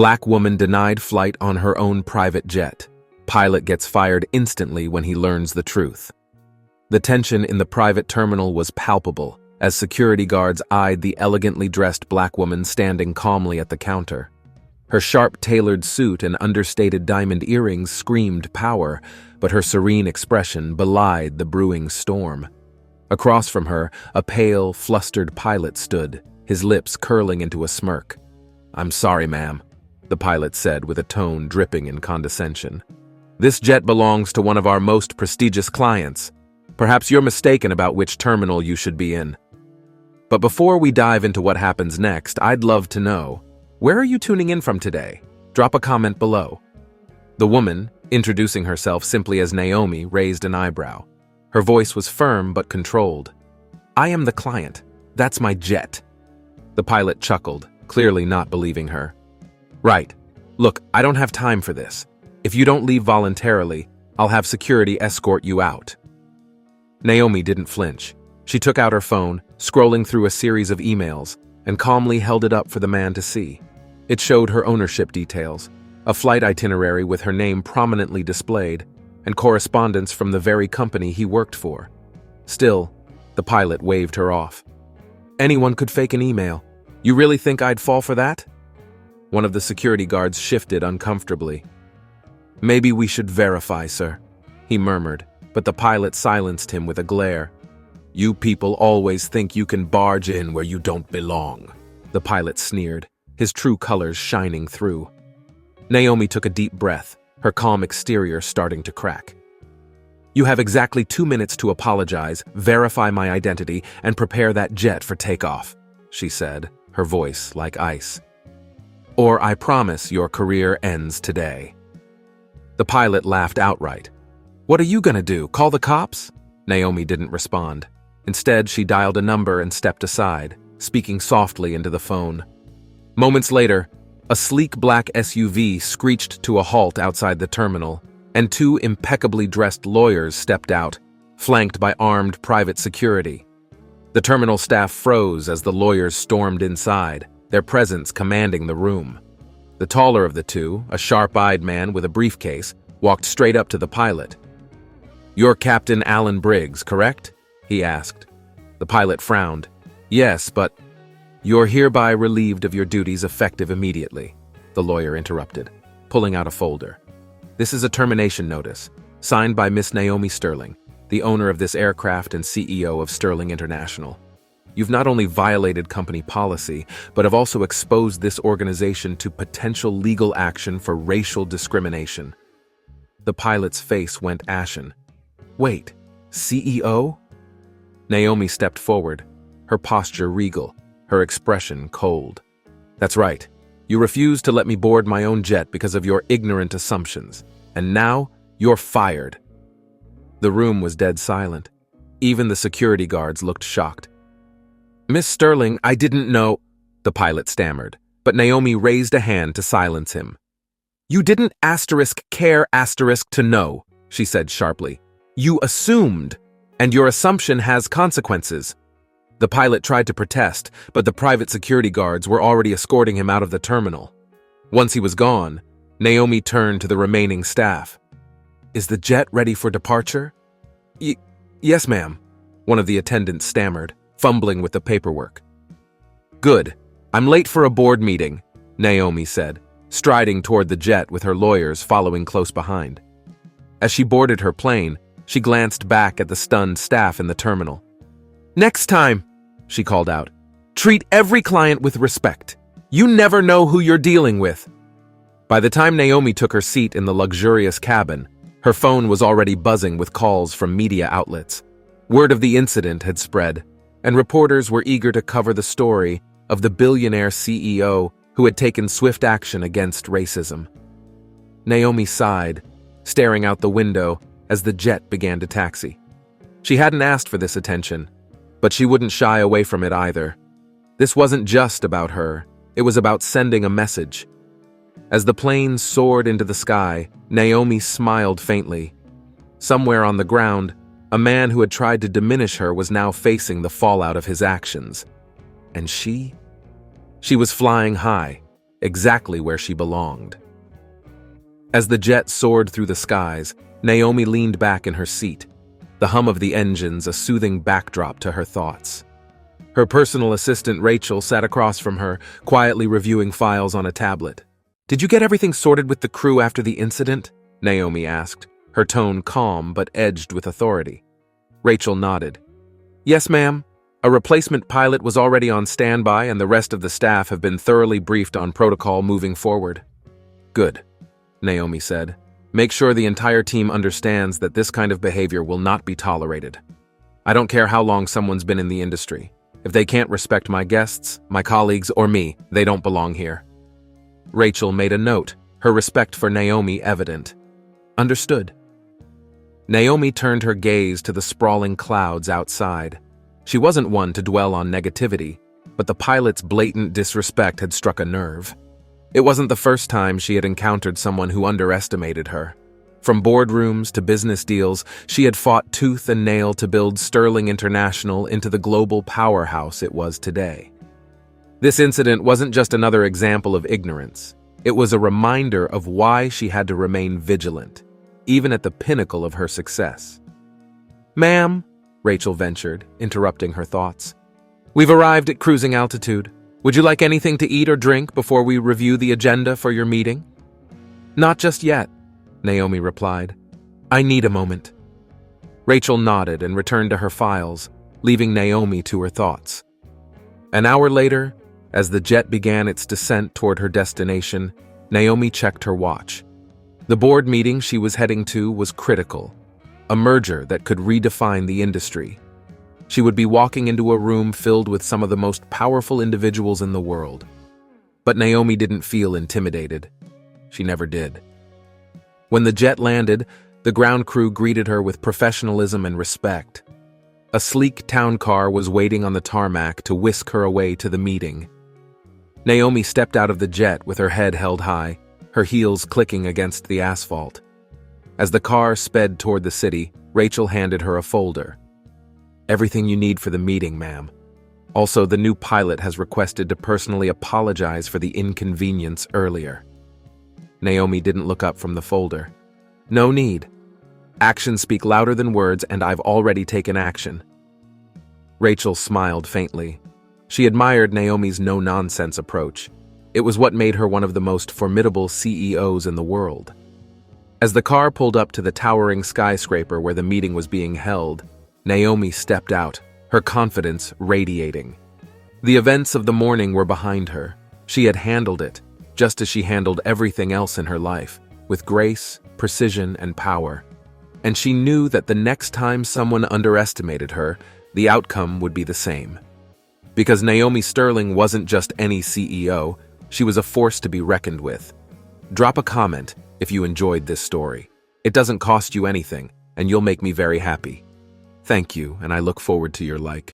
Black woman denied flight on her own private jet. Pilot gets fired instantly when he learns the truth. The tension in the private terminal was palpable as security guards eyed the elegantly dressed black woman standing calmly at the counter. Her sharp tailored suit and understated diamond earrings screamed power, but her serene expression belied the brewing storm. Across from her, a pale, flustered pilot stood, his lips curling into a smirk. "I'm sorry, ma'am," the pilot said with a tone dripping in condescension. "This jet belongs to one of our most prestigious clients. Perhaps you're mistaken about which terminal you should be in. But before we dive into what happens next, I'd love to know, where are you tuning in from today? Drop a comment below." The woman, introducing herself simply as Naomi, raised an eyebrow. Her voice was firm but controlled. "I am the client. That's my jet." The pilot chuckled, clearly not believing her. "Right. Look, I don't have time for this. If you don't leave voluntarily, I'll have security escort you out." Naomi didn't flinch. She took out her phone, scrolling through a series of emails, and calmly held it up for the man to see. It showed her ownership details, a flight itinerary with her name prominently displayed, and correspondence from the very company he worked for. Still, the pilot waved her off. "Anyone could fake an email. You really think I'd fall for that?" One of the security guards shifted uncomfortably. "Maybe we should verify, sir," he murmured, but the pilot silenced him with a glare. "You people always think you can barge in where you don't belong," the pilot sneered, his true colors shining through. Naomi took a deep breath, her calm exterior starting to crack. "You have exactly 2 minutes to apologize, verify my identity, and prepare that jet for takeoff," she said, her voice like ice. "Or I promise your career ends today." The pilot laughed outright. "What are you gonna do, call the cops?" Naomi didn't respond. Instead, she dialed a number and stepped aside, speaking softly into the phone. Moments later, a sleek black SUV screeched to a halt outside the terminal, and 2 impeccably dressed lawyers stepped out, flanked by armed private security. The terminal staff froze as the lawyers stormed inside, their presence commanding the room. The taller of the two, a sharp-eyed man with a briefcase, walked straight up to the pilot. "You're Captain Alan Briggs, correct?" he asked. The pilot frowned. "Yes, but—" "You're hereby relieved of your duties effective immediately," the lawyer interrupted, pulling out a folder. "This is a termination notice, signed by Miss Naomi Sterling, the owner of this aircraft and CEO of Sterling International. You've not only violated company policy, but have also exposed this organization to potential legal action for racial discrimination." The pilot's face went ashen. "Wait, CEO?" Naomi stepped forward, her posture regal, her expression cold. "That's right. You refused to let me board my own jet because of your ignorant assumptions, and now you're fired." The room was dead silent. Even the security guards looked shocked. "Miss Sterling, I didn't know," the pilot stammered, but Naomi raised a hand to silence him. "You didn't care to know," she said sharply. "You assumed, and your assumption has consequences." The pilot tried to protest, but the private security guards were already escorting him out of the terminal. Once he was gone, Naomi turned to the remaining staff. "Is the jet ready for departure?" Yes, ma'am," one of the attendants stammered, fumbling with the paperwork. "Good. I'm late for a board meeting," Naomi said, striding toward the jet with her lawyers following close behind. As she boarded her plane, she glanced back at the stunned staff in the terminal. "Next time," she called out, "treat every client with respect. You never know who you're dealing with." By the time Naomi took her seat in the luxurious cabin, her phone was already buzzing with calls from media outlets. Word of the incident had spread, and reporters were eager to cover the story of the billionaire CEO who had taken swift action against racism. Naomi sighed, staring out the window as the jet began to taxi. She hadn't asked for this attention, but she wouldn't shy away from it either. This wasn't just about her, it was about sending a message. As the plane soared into the sky, Naomi smiled faintly. Somewhere on the ground, a man who had tried to diminish her was now facing the fallout of his actions. And she? She was flying high, exactly where she belonged. As the jet soared through the skies, Naomi leaned back in her seat, the hum of the engines a soothing backdrop to her thoughts. Her personal assistant Rachel sat across from her, quietly reviewing files on a tablet. "Did you get everything sorted with the crew after the incident?" Naomi asked, her tone calm but edged with authority. Rachel nodded. "Yes, ma'am. A replacement pilot was already on standby and the rest of the staff have been thoroughly briefed on protocol moving forward." "Good," Naomi said. "Make sure the entire team understands that this kind of behavior will not be tolerated. I don't care how long someone's been in the industry. If they can't respect my guests, my colleagues, or me, they don't belong here." Rachel made a note, her respect for Naomi evident. "Understood." Naomi turned her gaze to the sprawling clouds outside. She wasn't one to dwell on negativity, but the pilot's blatant disrespect had struck a nerve. It wasn't the first time she had encountered someone who underestimated her. From boardrooms to business deals, she had fought tooth and nail to build Sterling International into the global powerhouse it was today. This incident wasn't just another example of ignorance. It was a reminder of why she had to remain vigilant, even at the pinnacle of her success. "Ma'am," Rachel ventured, interrupting her thoughts, "we've arrived at cruising altitude. Would you like anything to eat or drink before we review the agenda for your meeting?" "Not just yet," Naomi replied. "I need a moment." Rachel nodded and returned to her files, leaving Naomi to her thoughts. An hour later, as the jet began its descent toward her destination, Naomi checked her watch. The board meeting she was heading to was critical, a merger that could redefine the industry. She would be walking into a room filled with some of the most powerful individuals in the world. But Naomi didn't feel intimidated. She never did. When the jet landed, the ground crew greeted her with professionalism and respect. A sleek town car was waiting on the tarmac to whisk her away to the meeting. Naomi stepped out of the jet with her head held high, her heels clicking against the asphalt. As the car sped toward the city, Rachel handed her a folder. "Everything you need for the meeting, ma'am. Also, the new pilot has requested to personally apologize for the inconvenience earlier." Naomi didn't look up from the folder. "No need. Actions speak louder than words, and I've already taken action." Rachel smiled faintly. She admired Naomi's no-nonsense approach. It was what made her one of the most formidable CEOs in the world. As the car pulled up to the towering skyscraper where the meeting was being held, Naomi stepped out, her confidence radiating. The events of the morning were behind her. She had handled it, just as she handled everything else in her life, with grace, precision, and power. And she knew that the next time someone underestimated her, the outcome would be the same. Because Naomi Sterling wasn't just any CEO, she was a force to be reckoned with. Drop a comment if you enjoyed this story. It doesn't cost you anything, and you'll make me very happy. Thank you, and I look forward to your like.